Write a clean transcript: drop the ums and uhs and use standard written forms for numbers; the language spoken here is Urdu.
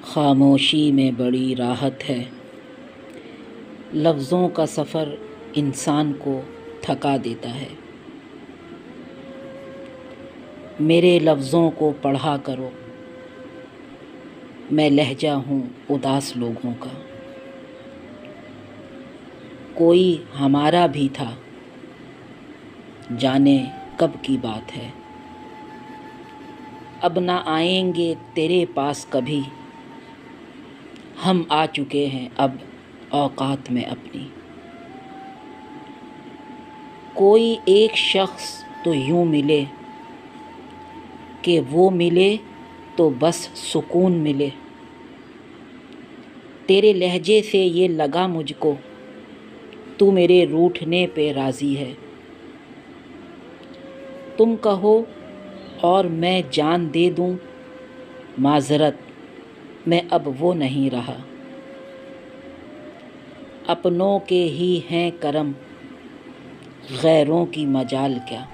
خاموشی میں بڑی راحت ہے، لفظوں کا سفر انسان کو تھکا دیتا ہے۔ میرے لفظوں کو پڑھا کرو، میں لہجہ ہوں اداس لوگوں کا۔ کوئی ہمارا بھی تھا، جانے کب کی بات ہے۔ اب نہ آئیں گے تیرے پاس کبھی، ہم آ چکے ہیں اب اوقات میں اپنی۔ کوئی ایک شخص تو یوں ملے کہ وہ ملے تو بس سکون ملے۔ تیرے لہجے سے یہ لگا مجھ کو، تو میرے روٹھنے پہ راضی ہے۔ تم کہو اور میں جان دے دوں، معذرت میں اب وہ نہیں رہا۔ اپنوں کے ہی ہیں کرم، غیروں کی مجال کیا۔